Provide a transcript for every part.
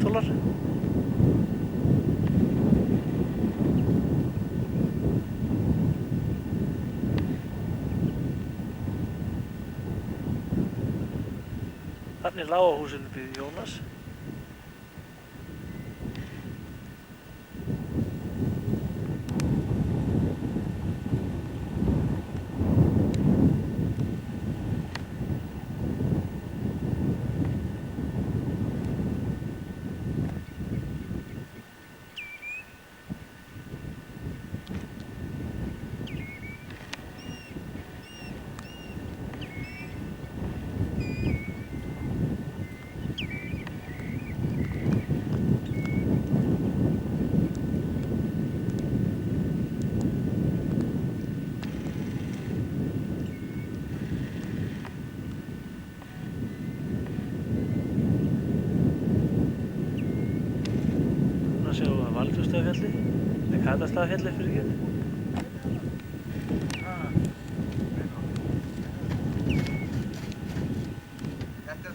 eldhólar. Þannig lágahúsinu býr Jónas. Núna sjáum við Valþjófsstaðafjalli, eða Katastaðafjalli fyrirgefðu.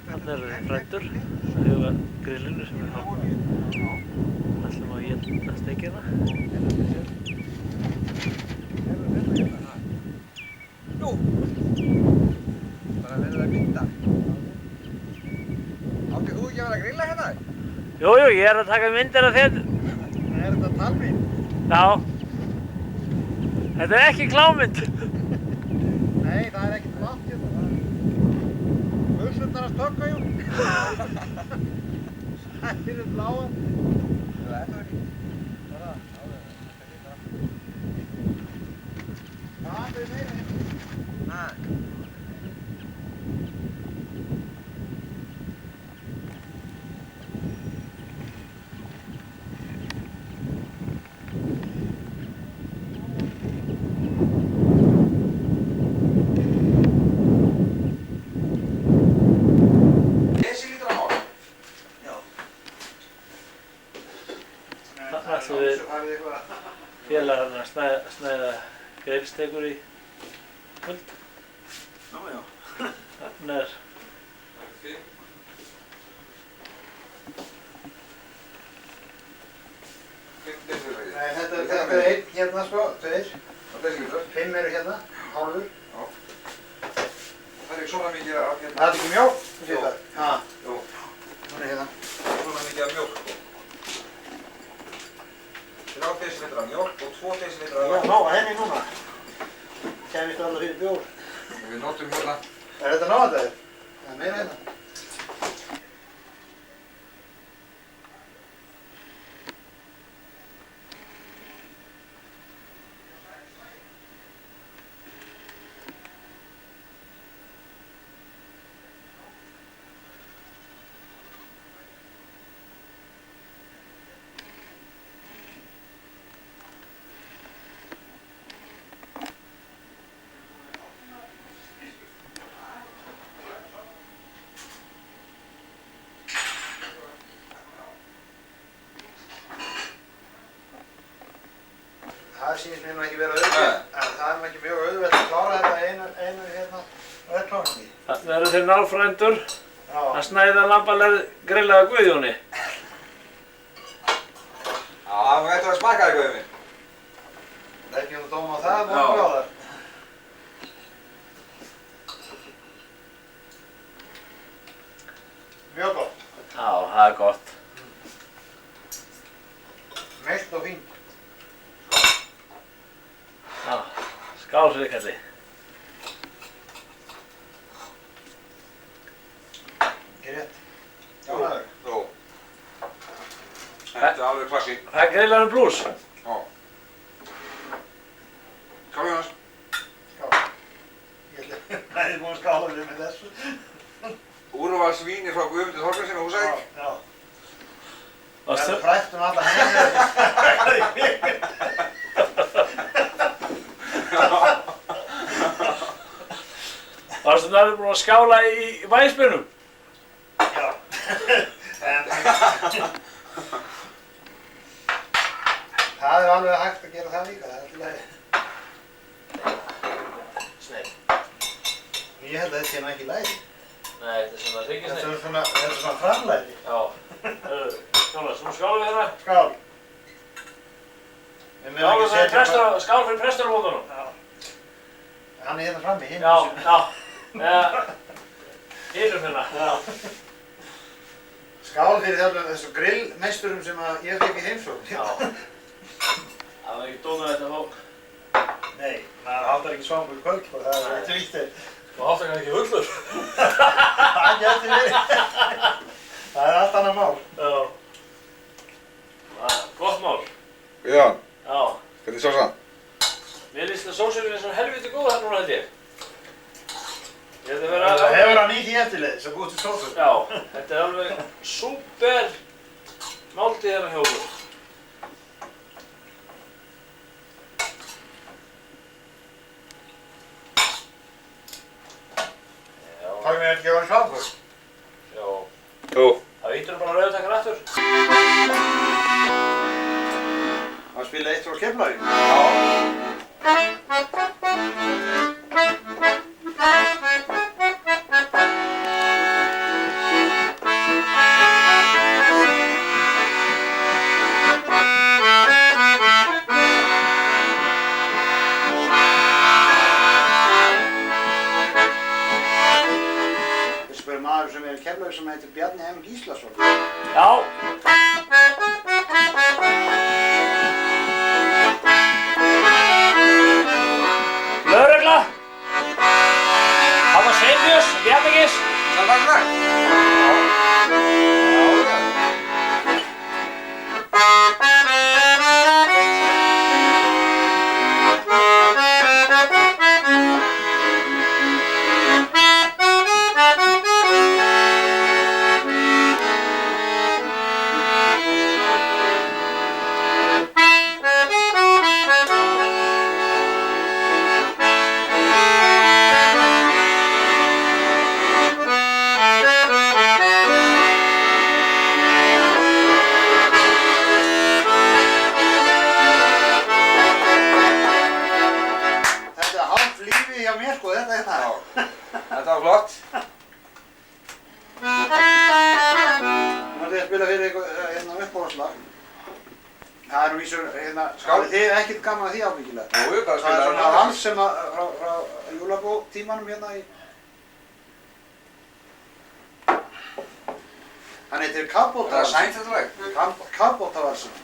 Þarna eru frændur að huga grillinu sem við ætlum að éta steikina. Nú! Bara verður að mynda. Átti þú ekki að vera að grilla hérna? Jú, ég er að taka myndir af þér. Er þetta talmynd? Já. Þetta er ekki klámynd. Nei, það er ekkert langt hérna. Buxurnar að stökka, jú. Sælir er bláar. Það er það ekki. Það er það er meira hérna. Nei. Þarna ætlum við félagarna að snæða grillsteikur í kvöld. Já. Þarna er Nei, þetta er einn hérna sko, tveir. Fimm eru hérna, hálfur. Það er ekki svona mikið af hérna. Það er ekki mjólk? Jú. Ha, Jú. hún er hérna. Svona mikið af mjólk sko. 3 decilitrar af mjólk og 2 decilitrar af Já, vatn. ná, henni núna. Kæmist alveg fyrir bjór. Við notum hérna. Er þetta náðaður? Það er meira hérna. Það sýnist mér nú ekki vera auðvitað, en það er nú ekki mjög auðvitað að klára þetta einu hérna verkláningi. Þarna eru þeir náfrændur Já. að snæða lambalegð grillaða Guðjóni. Já, það ættu að smaka eitthvað um mig. Leggjum þú dóm á það, búin gráðar. Mjög gott. Já, það er gott. Mest og fínt. Já, skál fyrir kalli. Ekki rétt. Ánægður. Jú. Þetta er alveg klassi. Það er grillaðan blús. Já. Skál Jónas. Skál. Ég ætla búin að skála við með þessu. Úrvalsvíni frá Guðmundi Þorgrímssyni á Húsavík. Já. Varstu- Það er frægt alla heimir. Varstu náður búin að skála í væsbjörnum? Já. Það er alveg hægt að gera það líka, það er alltaf leið. Sneið. Ég held að þetta sé nú ekki lægi. Nei, þetta er svona Þetta hryggisneið. er svona framlægi. Já. Jónas, nú skálum við hérna. Skál. Skál fyrir prestarmóðunum. Já. Hann hérna frammi, hinn. Já. Hinum hérna. Já. Skál fyrir þessum grillmeisturum sem ég fekk í heimsókn. Já. Það var ekki dónað þetta fólk. Nei, maður háttar ekki svangur kvöld, sko, það er eitt vítir. Þú háttar kannski ekki hullur. Það getur verið. Það er allt annað mál. Já. Það er gott mál. Guðjón, Já. hvernig sósan? Mér líst það sósinu er svona helviti góð þarna núna held ég. Það hefur hann í því eftirleið sem búið til sósu. Já, þetta er alveg súper máltíð hérna hjá okkur. Takk mér ekki að vera svangur. Já. Jú. Það vítur bara rauðtakkan aftur. Hann spilaði eitt frá Keflavík. Já. Maður sem er í Keflavík sem heitir Bjarni M. Gíslason. Já. Lögregla. Það var Sveinbjörns, Bjarningis. Það var það? Þetta var flott. Nú ætlum ég að spila fyrir ykkur uppáhaldslag. Það er nú vísur, Skál. þið er ekkert gaman að því ábyggilega. Jú, bara Það er spila svona vals sem frá jólabótímanum hérna í. Hann heitir Það er Kabótavalsinn. sænt þetta lag. Kabótavalsinn.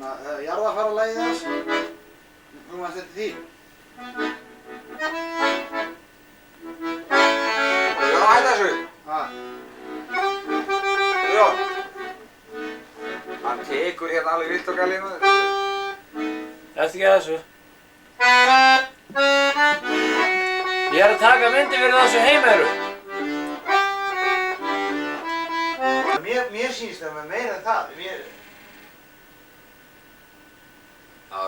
það er jarðarfaralagið þess. Nú maður þetta því. Jón, hætta þessu. Jón. Hann tekur hérna alveg vilt og galið maður. Eftir ekki að þessu. Ég er að taka myndi fyrir þessu heimæru. Mér sýnst það með meira en það. Já,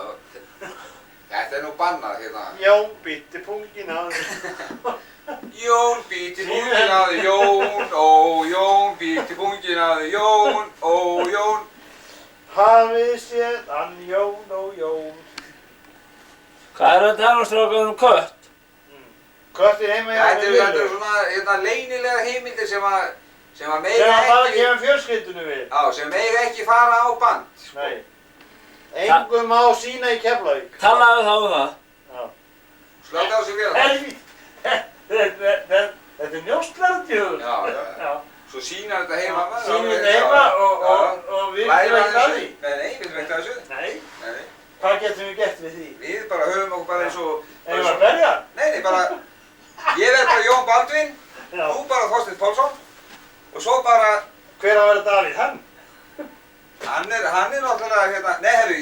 þetta er nú bannað hérna. Jón bíti pungin á þig. Jón bíti pungin á þig, Jón, ó Jón bíti pungin á þig, Jón, ó Jón. Hafið séð hann Jón, ó Jón. Hvað er að tala strákar kött? Köttir heima hjá Þetta eru svona hérna leynilega heimildir sem að meiga sem að bara ekki... kemur fjölskyldunum við. Já, sem meiga ekki fara á band. Sko. Nei. Engum má sína í Keflavík. Talaðu þá það. Já. Slökk á sig við það. Helvítt! Þetta er njóstlarðjöfur. Já. Svo sína þetta heima maður. Sýnum þetta heima og við veitum ekki að því. Nei, við veitum ekki að þessu. Nei. Hvað getum við gert við því? Við bara höfum okkur bara eins og... Erum við að berja? Nei, bara... Ég verð bara Jón Baldvin, þú bara Þorsteinn Pálsson og svo bara... Hver að vera Davíð? Hann? Hann er náttúrulega hérna... Nei, herru,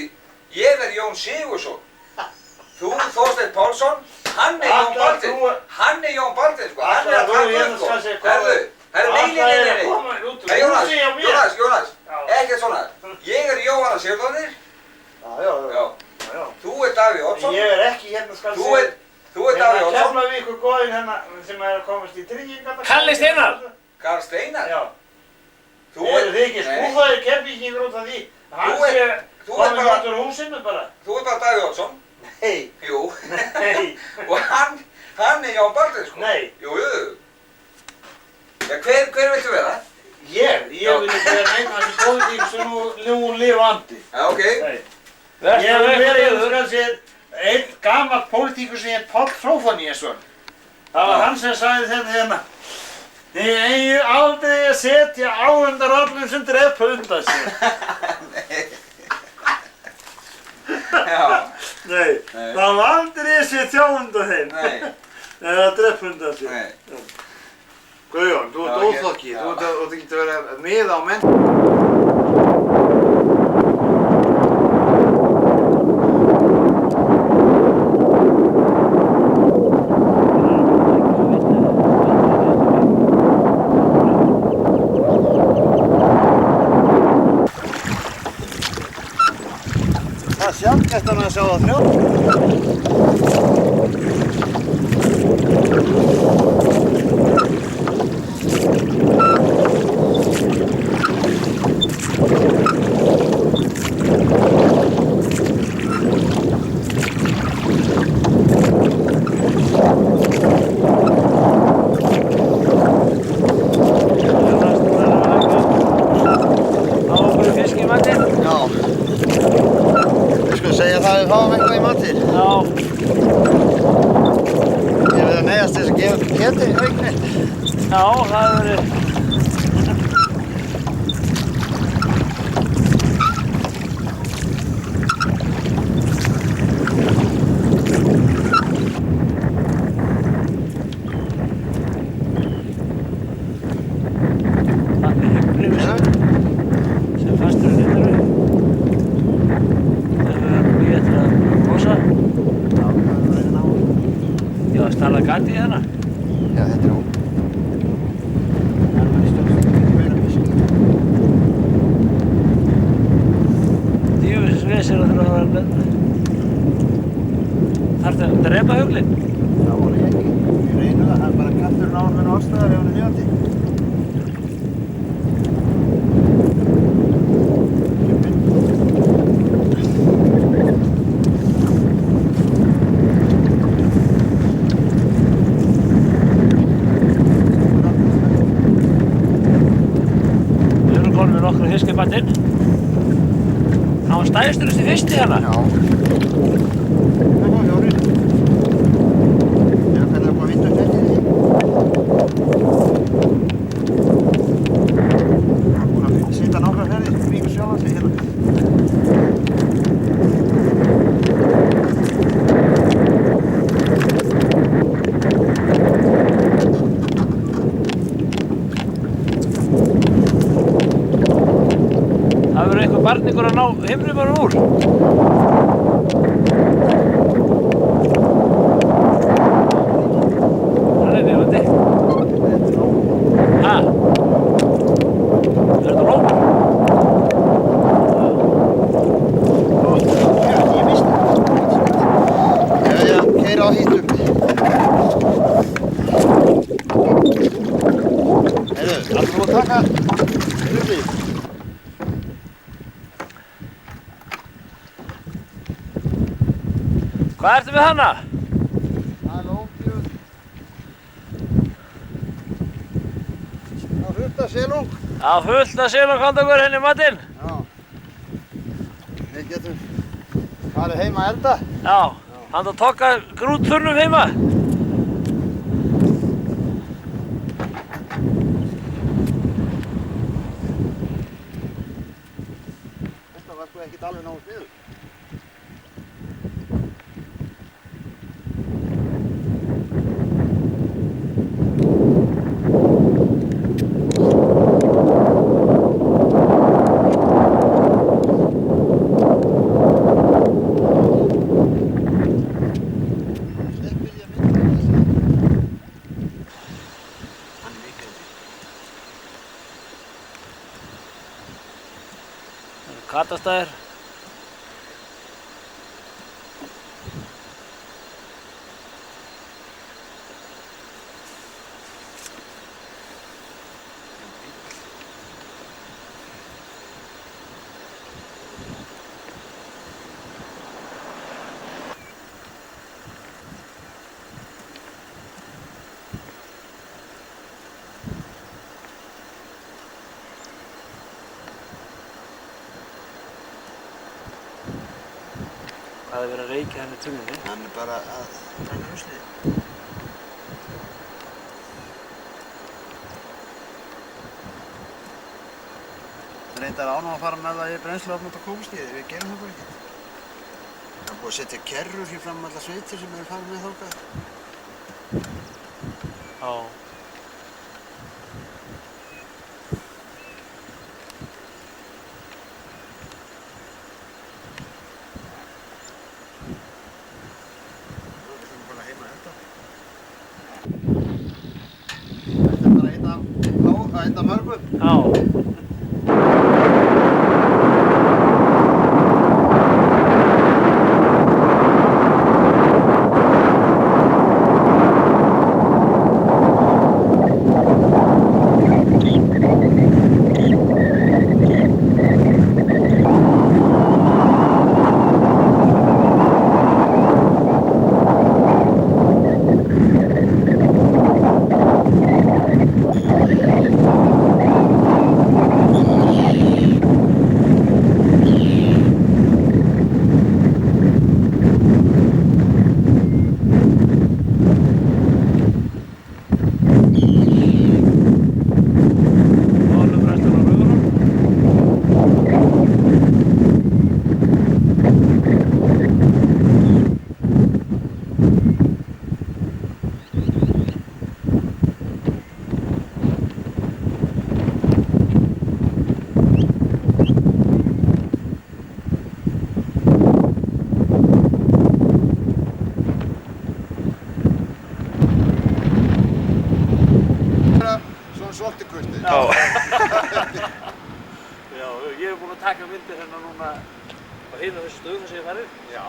ég verð Jón Sigursson. Þú Þorsteinn Pálsson, hann er Jón Baldvin. Hann er Jón Baldvin, sko. Hann er að taka upp, sko. Herru, nei. Nei, Jónas, ekkert svona. Ég er Jóhanna Sigurðardóttir. Já. Þú er Davíð Oddsson. Ég er ekki hérna skal Þú er Davíð Oddsson. Keflavíkur góðinn hérna sem er að komast í tryggingarnar. Kalli Steinar. Karl Steinar. Já. Þú eru þið ekki skúfaðir Keflvíkingur út af því? Hann sé komið út úr húsinu bara. Þú er bara Davíð Oddsson. Nei. Jú. Nei. Og hann er Jón Baldvin, sko. Nei. Jú. Ja, hver viltu vera? Ég vil ekki vera einn af þessi pólitík sem nú lifandi. Já, ok. Ég vil vera einn gamall pólitíkur sem heit Páll Zóphóníasson. Það var hann sem sagði þetta hérna. Þið eigi aldrei að setja áhundar öllum sem drepa undan sér. Já. Nei, það var aldrei að setja áhundar þeim. Nei. Eða drepa undan sér. Nei. Guðjón, þú ert óþokki. Þú getur verið að miða á menn. Það er sjálfgætt að sjá það þrjá. Hann var stæðstur þessi fyrsti hérna. Já. Það var hjárið. Eða hvernig það kom að vinda upp eftir því. Það var búin að sýta nokkra ferðir, kringu sjálf sig hérna. varningur að ná himnumanum úr. Hann er lifandi. Ha? Er þetta lópar? Ég misti það. Já, keyra á hittum. Heyrðu, allir búin að taka ruglið. Hvað ertu með hana? Það er lókjöð. Það er fullt af selung. Á fullt að selum komdu okkur henni matinn. Já. Við getum farið heim að elda. Já, hann að tokka grútþurnum heima. Þetta var sko ekkert alveg nógu sniðugt. Katastæðir. Það er verið að reykja hann í tunnunni. Hann er bara að brenna ruslið. Það reyndar ánum að fara með það í brennsluofn út á kókustíði, við gerum það bara ekkert. Það er búið að setja kerrur hér fram alla sveitir sem eru farin með þangað. Já. Þetta er bara einn af mörgum. Já. Svoltikurtið. Já. Já, ég hef búinn að taka myndir hérna núna á hinu þessu stöðu þar sem ég farið. Já.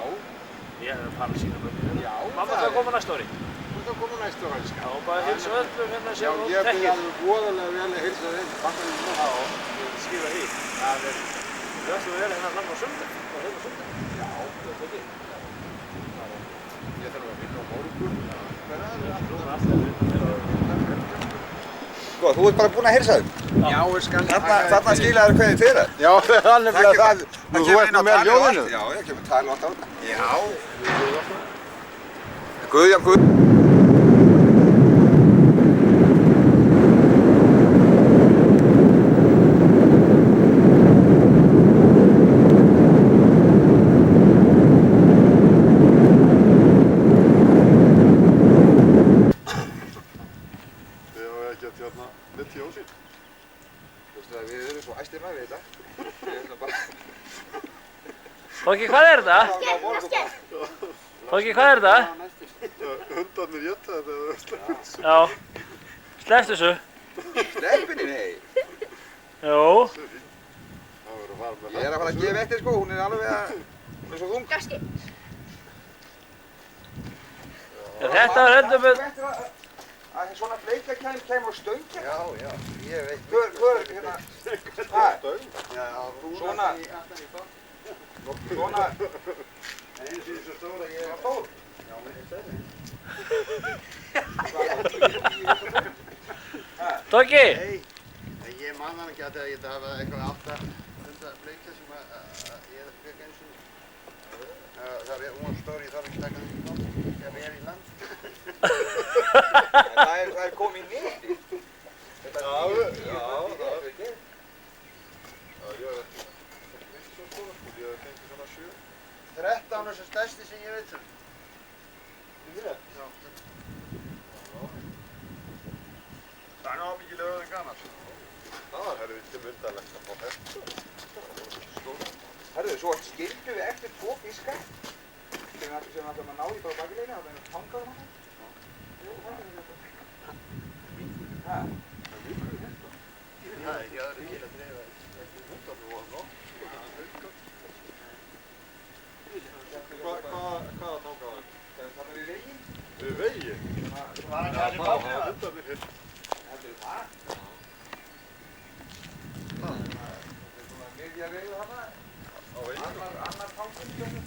Ég er að fara að sína mömmu. Já. Mamma ætlar að koma næsta ári. Þú ert að koma næsta ári, sko. Já, og bara heilsa öllum hérna Já, sem ég þekkir. byrði alveg voðalega vel að heilsa þeim. Bakka því Já, ég skilja því. Það er, við ætlum að vera hérna fram á sundag. Á hérna sundag. Já. Það er ekki. Ég þarf að vinna á morgun. Núna alltaf að vinna. Sko, þú ert bara búinn að heilsa þeim. Já, ég skal. Þarna skilaður hvernig fyrir það. Já, það er nefnilega það. Nú, þú ert nú með ljóðinu. Já, ég kemur tala átt á þetta. Já. Guðjón, hérna mitt hjá sín. Þú veist að við erum svo æstir með við þetta. Við ætlum bara Tóki, hvað er þetta? Tóki, hvað er þetta? Hundarnir éta þetta eða sleppur. Já. Slepptu þessu. Sleppinni, nei. Jú. Það verður að fara með Ég er að fara að gefa eftir sko, hún er alveg að... Hún er svo þung. Þetta var heldur með... Að svona bleikja kæm og stöng hérna. Já, ég veit. Hver, hérna... Stöng? Já, Svona. Svona. Einu síðan svo stóra ég Svona stór. Já, með stærri. Tóki! Nei, ég man hann ekki að þetta hafa eitthvað 800 bleikja sem ég fekk eins og það er stór, ég þarf ekki taka því nóg þegar við erum í land. Það er komið í neti. Já, það er ekki. Já, ég hef ekki svo stóra sko, ég hef fengið svona 7. 13 er sem stærsti sem ég veit um. Já. Það er náttúrulega öðvöðin gaman. Það var helviti myndalegt að fá þetta. Herðu, svo skildum við eftir 2 fiska sem ætlum að ná í bara bakileginu og það er tangaðum hann. Það er ekki aðra til að dreifa hundarnir og nóg. Hvaða tangaðum? Það er í vegi. Við vegi? Það er ekki aðra hundarnir hér. Heldur það? Það er svona miðja vegu þarna. Á vegi? Annar tangum stjórnum.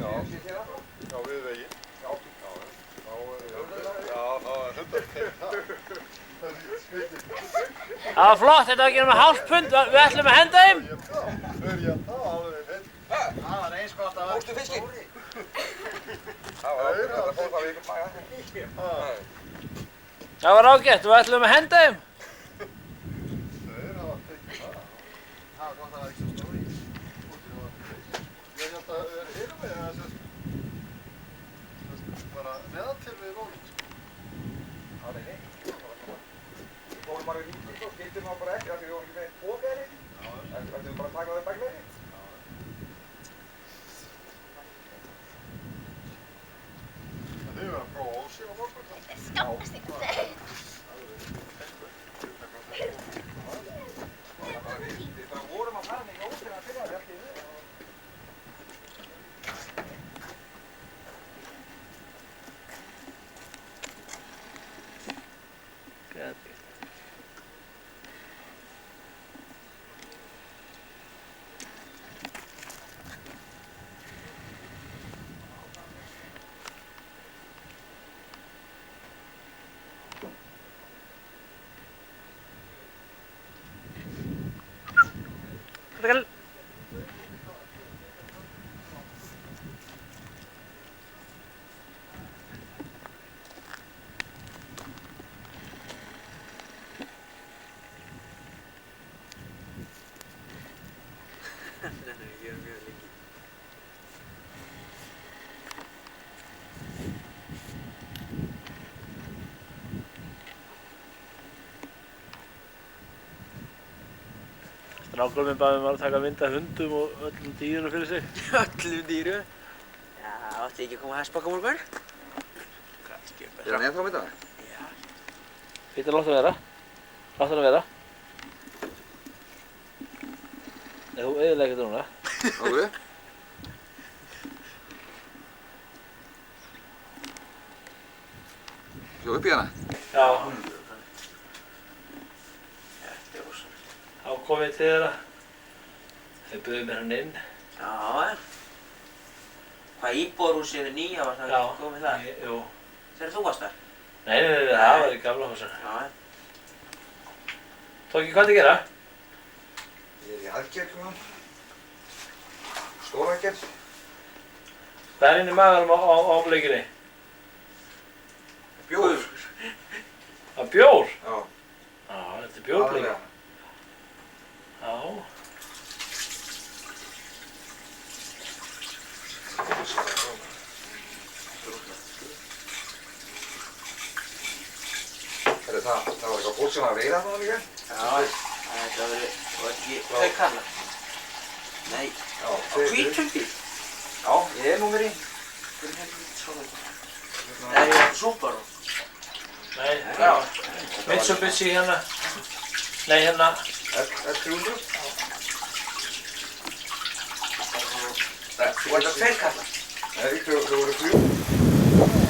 Já. Sé þér það? Já, við vegi. Já. Já, það er hundarnir. Það var flott, þetta var ekki nema hálft pund, við ætlum að henda þeim. Það var eins gott að Fórstu fiskinn? stóri. Það var ákveð, þetta fór það við ykkur maga. Það var ágætt, við ætlum að henda þeim. Þeir hafa tekið það. Það var gott að það var ekki svo stóri. Ég held að það er hinum með það bara neðan til við vónum. Það er heitt. Við fórum bara í ríkið og skildum það bara eftir af því við vorum ekki með pókæri. Ætlum við bara að taka það í baklegri. Þið verður að prófa ósíð á morgun. Skammast ykkur. Það er bara við bara vorum að fara með jósina að byrja þetta í þau. Katakan. Strákur minn baði mig að taka mynd af hundum og öllum dýrum fyrir sig. Öllum dýrum? Já, átti ekki að koma að hestbaka morgun? Kannski upp Er hann ennþá með það? Já. Býta láttu hann vera. Láttu hann vera. Nei, þú eyðilegir þetta núna. Okkur? Sjó upp í hana. Já. Þetta er rosa. Þá kom ég til þeirra. Þau buðu mér hann inn. Já, hvað íbúðarhúsið er nýja var það komið það? Jú. Þegar þú varst þar? Nei, það var í gamla húsinu. Já. Tóki, hvað þið gera? Ég er í aðgerð, sko. Stór aðgerð. Hvað er inn í maganum á bleikinni? Bjór. Á bjór? Já. Já, þetta er bjórbleika. Já. Það var eitthvað fólk sem var að veiða þarna líka? Já, þetta var ekki þau kallar. Nei, Já, á hvítum bíl. Já, ég er númer í. Er ég Subaru? Nei, Já. Mitsubishi hérna. Nei, hérna. F300. Þú ert að tveir kallar. Nei, þau voru 3.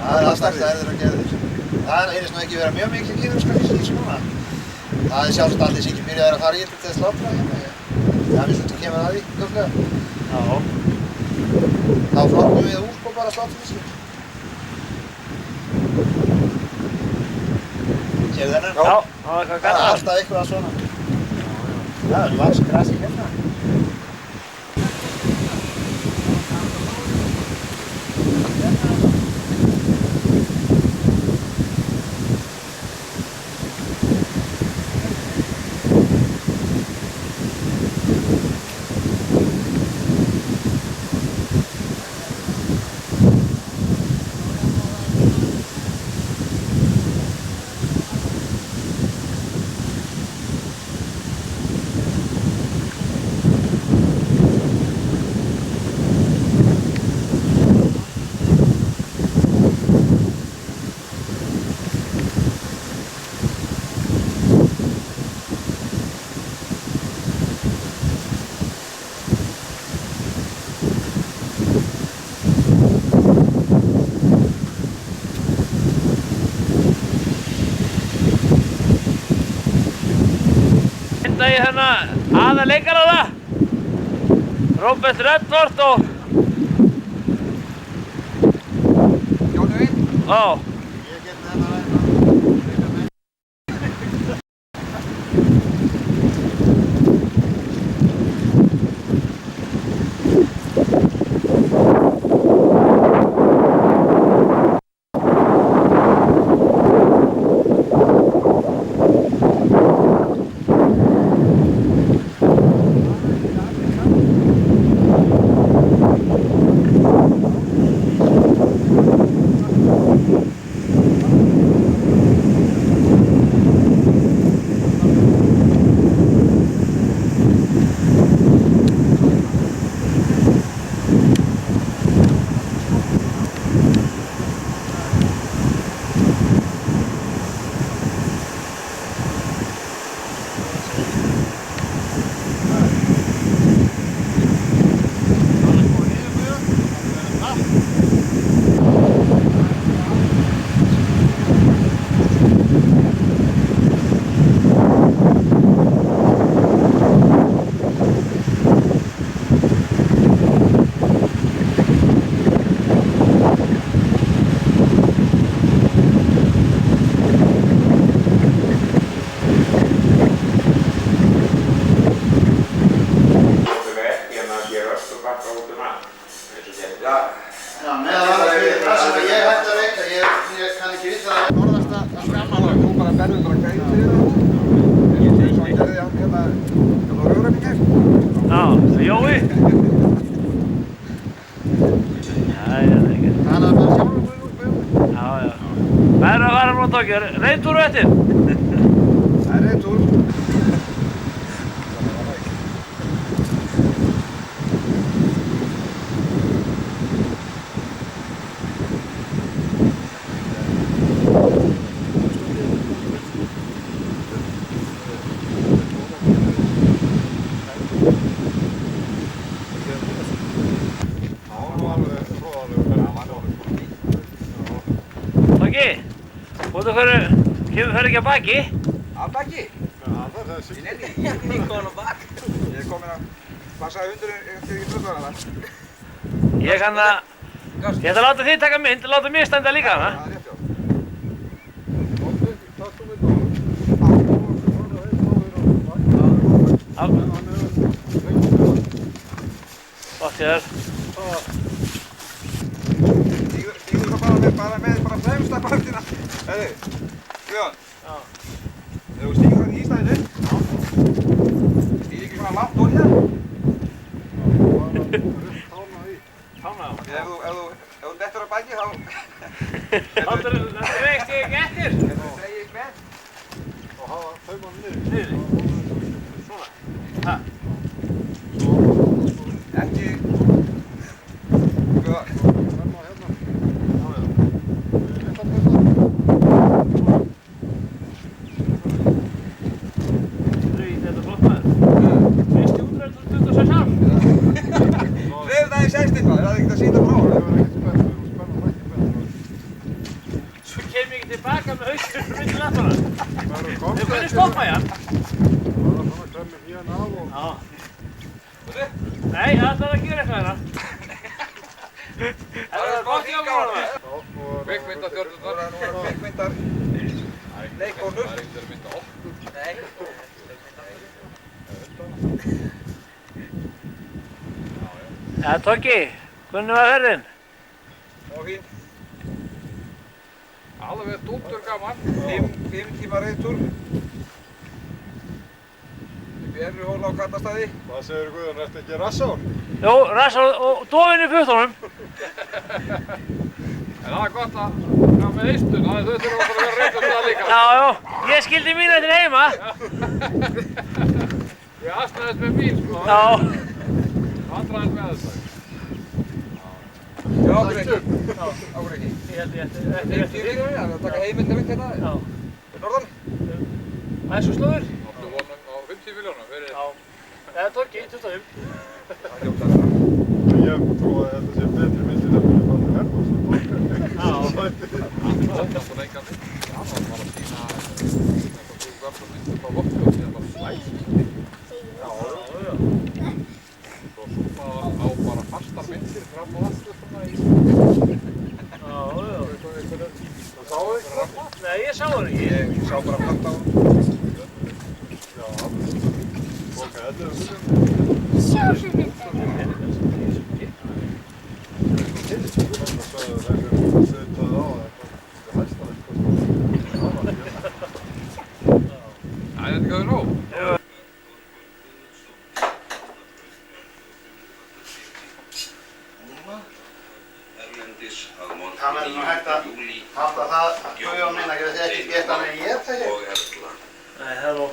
Það er alltaf erfiður að gera þessu. Það heyrðist nú ekki vera mjög mikil kínverska fisk í þessu núna. Það er sjálfsagt allir sem ekki byrjaði að fara í þetta til að slátra hérna. Það er mjög svolítið kemur að því, glögglega. Já. Þá flokkum við úr sko bara slátra fiskinn. Sérðu þennan? Já, það var eitthvað Það er gana. alltaf eitthvað svona. Það er vaks grasi hérna. Mynda ég hérna aða leikarana. Robert Redford og... Jónu einn. Já. Ég get með þetta Jói? Jæja, það er ekki. Það er bara sjálfur Guðmundur. Já, já. Hvað er að fara frá Tókjó? Reyntúru eftir? Það er reyntúr. Út af hverju fer ekki að baki? Að baki? Það er þessi. Ég nenni ekki komin á bak. Ég er komin að passa hundurinn til ekki tröfðana þar. Ég ætla að láta þið taka mynd, láta mig standa líka hana. Það er rétt hjá. Takk þú mynd á. Gott ég þér. Stígur svo bara með fremsta partina. Heiði, Guðjón. Já. Þegar þú stígur hann í ístæðinu. Stígur ekki svona langt úr hér. Tána á. Ef þú dettur á baki þá... Það veist ég ekki eftir. Þetta dreigir ekki með. Og hafa tauman niður. Niður. Svona. Ha. Ekki... Guðjón. Ferma hérna. Þetta er flott maður. Fyrst í útræð 26 ár. Reyður það í 60 eitthvað, er það ekkert að sýta frá? Ég var ekkert spenntur, þú spennar ekki betur. Svo kem ég ekki tilbaka með haustur fyrir myndi lappana. Það eru Þau komst kunni stoppa hérna. Það var svona klemmi hérna af og... Já. Nei, það ætlar að gera eitthvað hérna. Það er gott í ákvæmlega. Kvikmyndarþjórnundar. Nú er kvikmyndar... Leikkonur. Það er ekkert að mynda okkur. Nei. Ja, Toggi, hvernig var ferðin? Og fín. Alveg dúttur gaman. 5 tíma reiðtúr. Upp í Efrihóla á Kattastæði. Hvað segir Guðjón, ertu ekki rassár? Jú, Rass og dofinn í puttunum. En það er gott að vera með eistun, þannig að þau þurfum okkur að vera reynd það líka. Já, ég skildi mín eftir heima. Ég aðstæðist með mín, sko. Já. Vandraðist með þetta. Já, ákur ekki. Ákur ekki. Ég held ég 50 miljónir, það er að taka heimildamind hérna. Já. Norðan. Það er svo slúður. Áttu vonum á 50 miljónum fyrir... Já. Eða Toggi, 25. Það er hljótt að vera. Ég trú að þetta sé betri myndi þegar við erum að herma svo tókar. Já. Óttast og leikandi. Það var bara að sína eitthvað þú gamla myndir frá Vopnjótt sem var slæst. Já. Svo súpa á bara fastar myndir fram á allt svona í... Já. Það sáðu þig það? Nei, ég sá það ekki. Ég sá bara platt á hún. Já. Ok, þetta er það. Það er þetta ekki nóg. Það verður nú hægt að halda það Guðjón minna ekki að þið ekki geta með ég þessi. Nei, halló.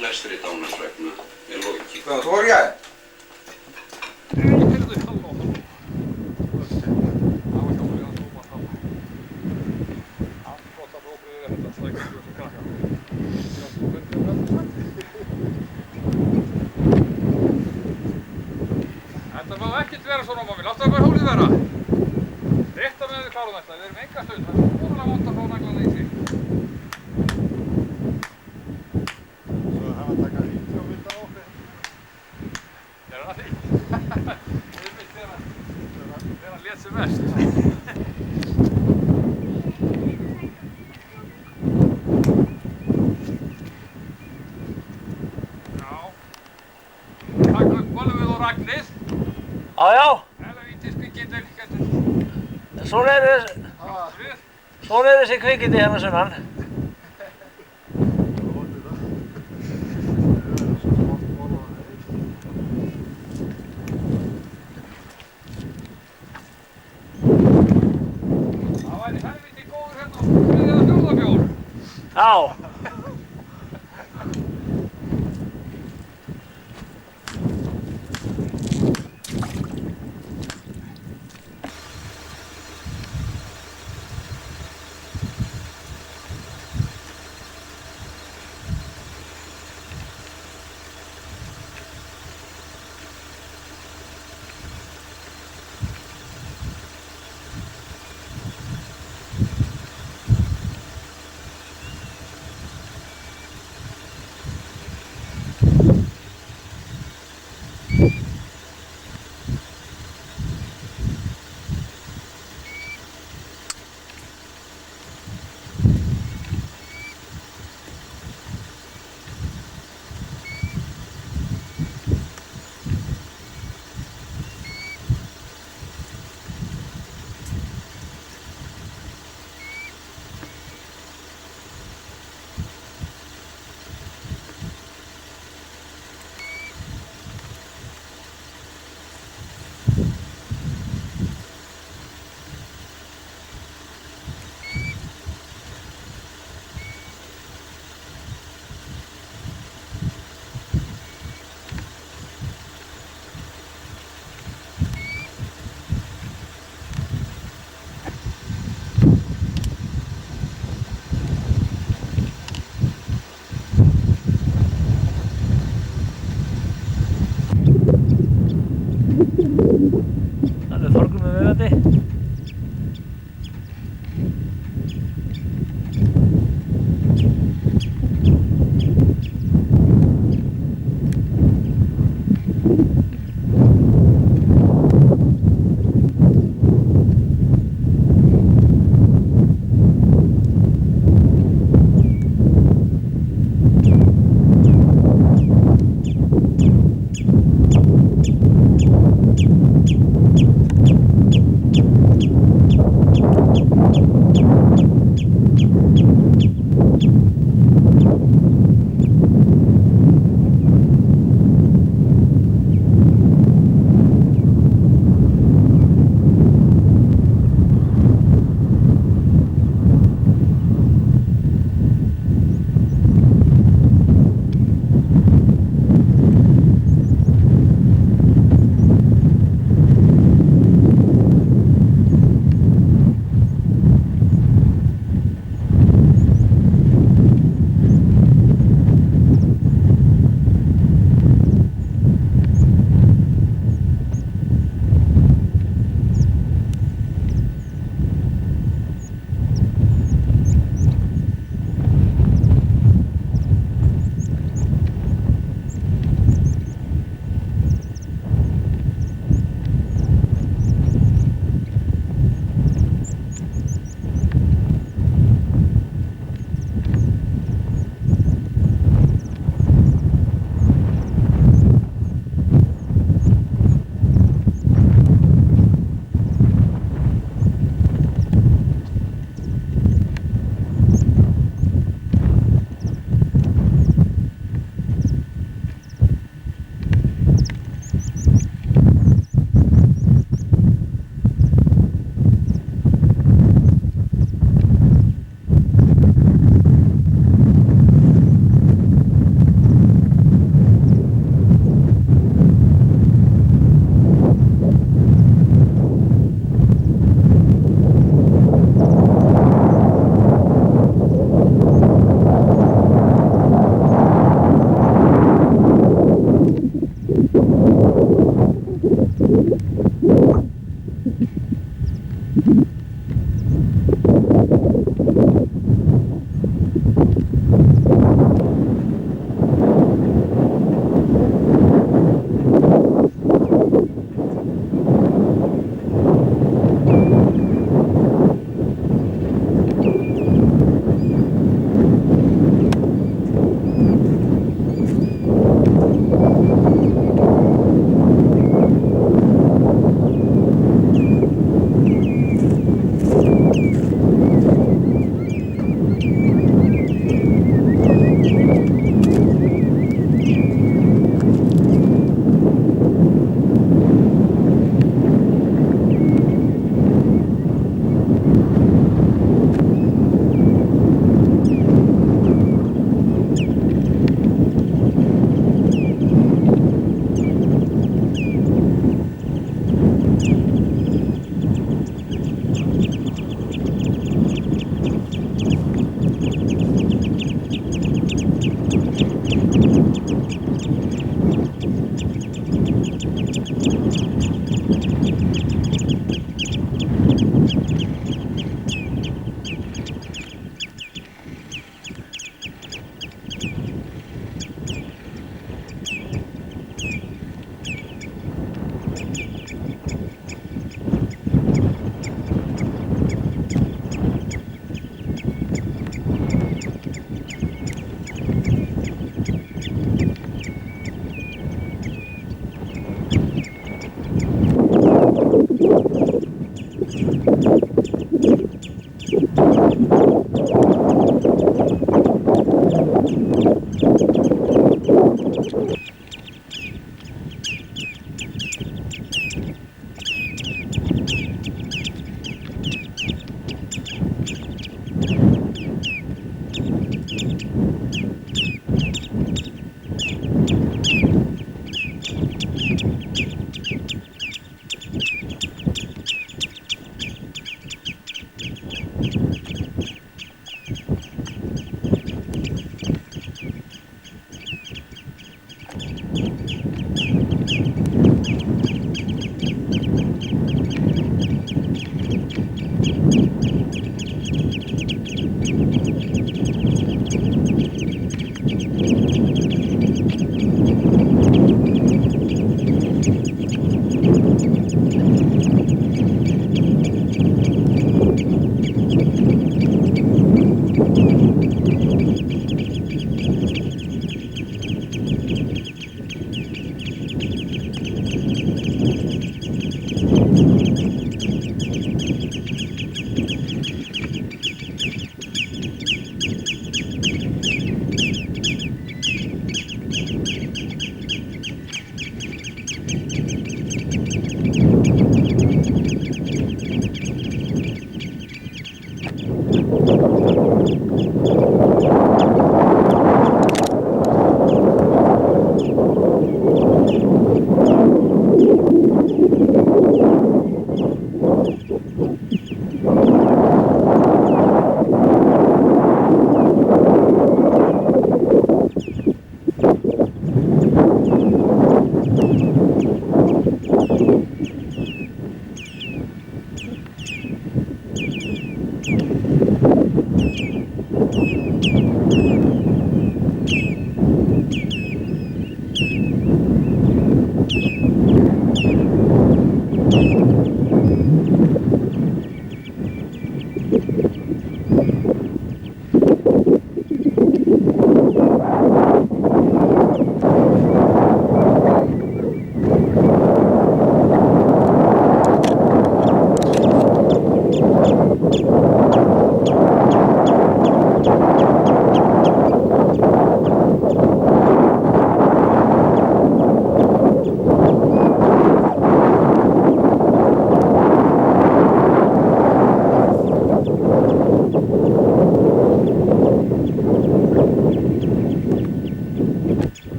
Lestri dánarsvegna er lokið. Hvað, þú voru ég? Heyrðu, halló. Það var gamlega að koma þá. Allt gott að prófið þetta, það er ekki þessu krakka. Þetta má ekkert vera svona, mammi. Láttu það bara hólið vera. Rétta með þið klárum þetta. Við erum enga stund. Það er ótrúlega vont að fá naglan í sig. Svo er hann að taka vídeómynda á okkur. Er það því? Ég veit þegar hann lét sem mest. Já. Takk upp Bolvið og Ragnhilð. Já, já. Helvítis kvikindin. Svona er þessi kvikindi hérna sunnan. Það væri helvíti góður hérna á 3. eða 4. bjór. Já.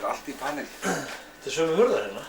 Allt í panel. Þetta er sömu hurðar hérna.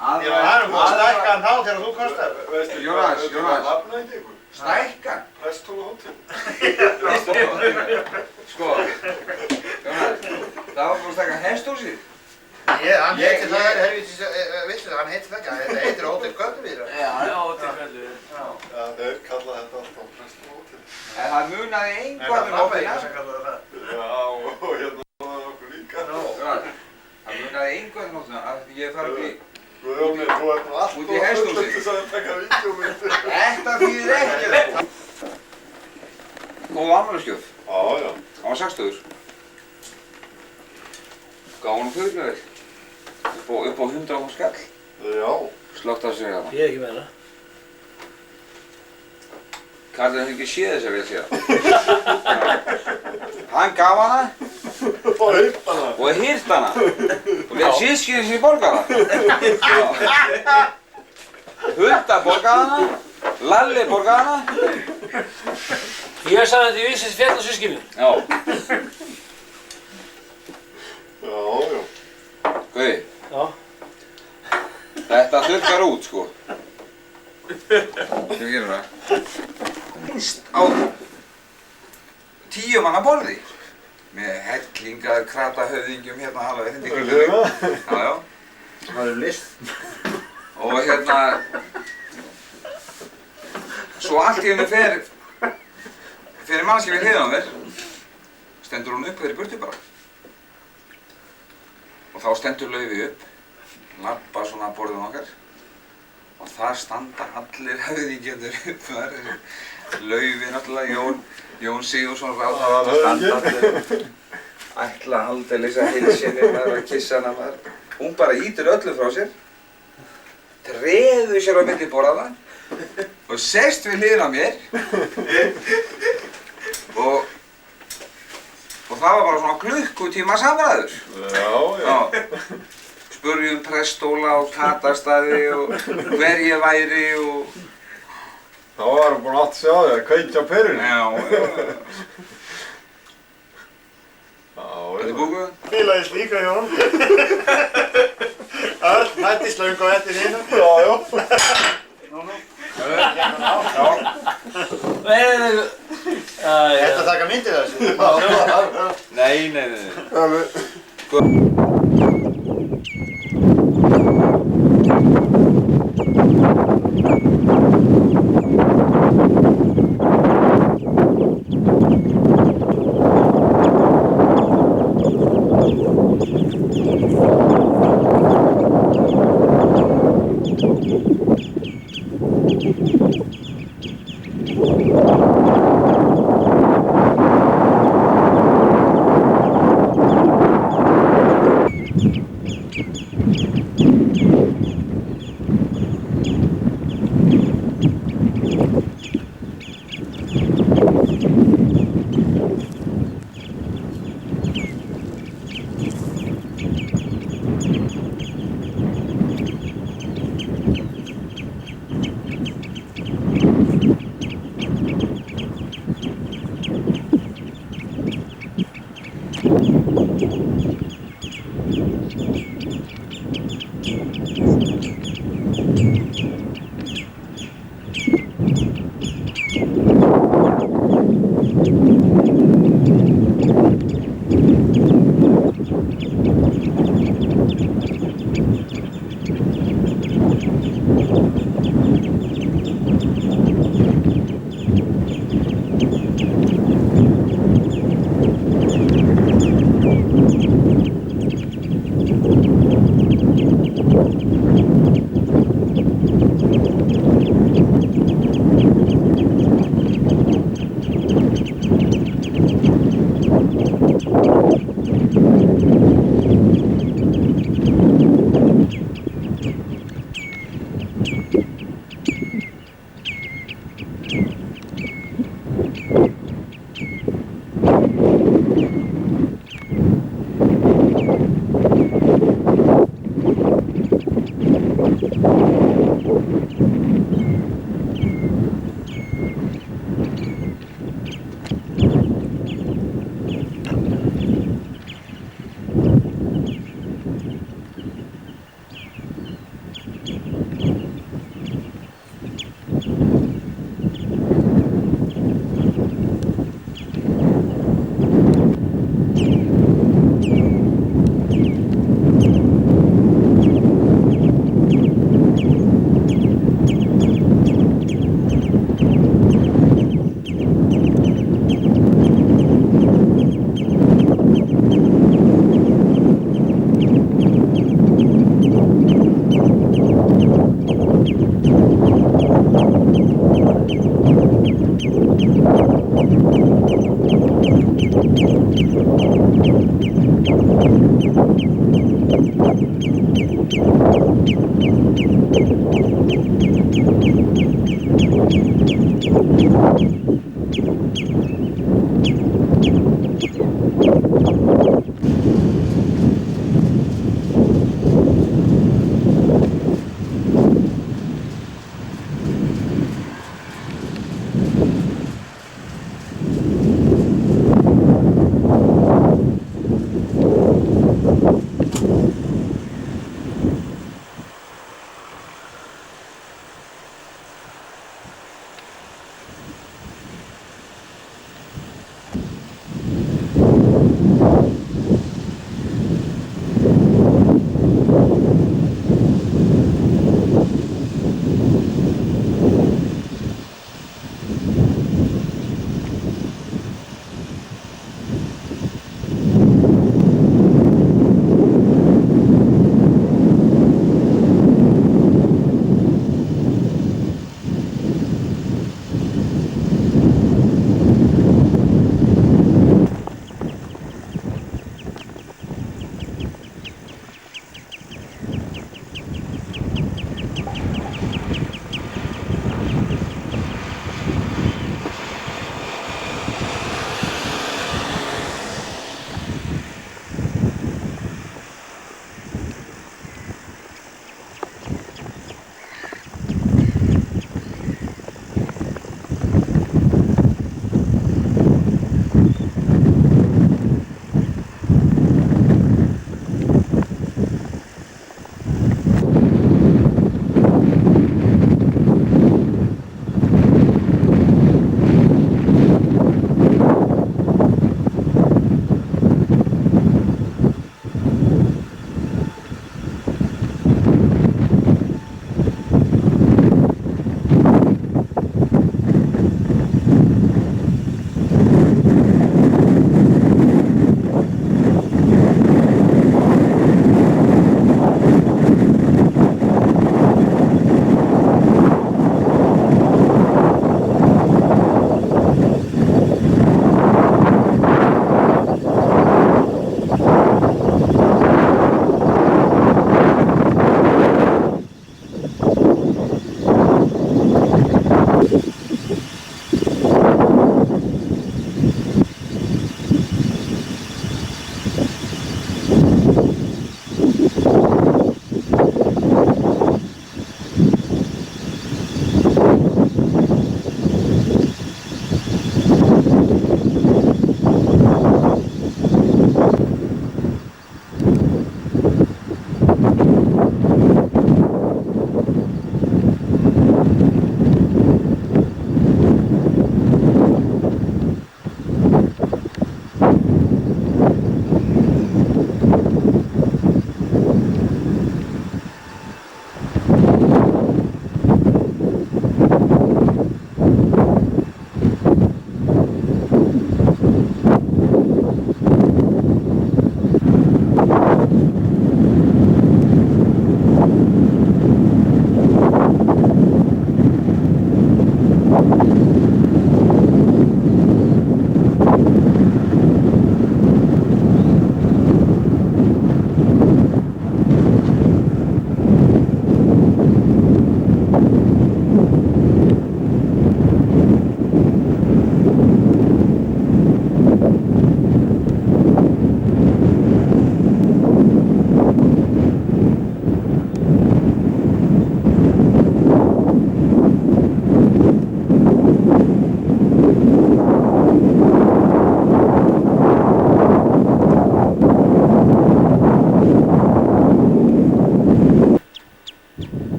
Það er búið að stækka hann þá þegar þú kostar. Jónas, Hafna ekki ykkur? stækkan. Presthóla hótel. Sko, Jónas, það var búin að stækka hesthúsið. Hann heitir það, helvítis, veistu, hann heitir það ekki, þetta heitir Hótel Kölluvýra. Já, Hótel Kölluvýra. Já, þeir kalla þetta alltaf Presthóla hótel. En það munaði einhvað um nóttina. sem kallaði það. Já, og hérna var það okkur líka. Jónas, það munaði einhvað um nóttina að ég fara upp í... Guðjóni, þú ert nú alltaf Út í hesthúsið. til þess að taka vídeómyndir. Þetta þýðir ekki það. Góð afmælisgjöf. Já, já. Hann var 60. Gaf honum föðurlegur. Upp á 100 skall. Já. Slögt á sig hérna. Ég er ekki með hana. Karlinn hefði ekki séð þess að vel séð. Hann gaf hana Og hitt hana. og hirt hana. Og við sískinni sem borgaði hana. Hulda borgaði hana. Lalli borgaði hana. Ég sagði þetta í vísins fjall og sískinni. Já. Já, já. Guði, Já. þetta þurrkar út sko. Hvað gerir það? Minnst á 10 manna borði. Með hellingaður kratahöfðingjum hérna alveg hindi kringum. Já, já. Það er list. Og hérna... Svo allt í henni fer mannski við hliðan á þér. Stendur hún upp og þeir í burtu bara. Og þá stendur Laufi upp. Labba svona að borðinu okkar. Og þar standa allir höfðingjarnir upp þar. Laufi náttúrulega, Jón Sigurðsson ráðherra, standa allir. Ætla aldeilis að heilsa henni maður, að kissa hana maður. Hún bara ýtir öllu frá sér. Treður sér á milli borðana. Og sest við hliðina á mér. Og það var bara svona klukkutíma samræður. Já, já. Spurði preststóla og katastaði og hver ég væri og... Þá var hann búinn að sjá þig að kveikja á perunni. Já. Þetta er búkuð? Fílaðist líka hjá hann. Öll mættist löngu á eftir hinu. Já, já. Þetta taka myndir þessu. Nei.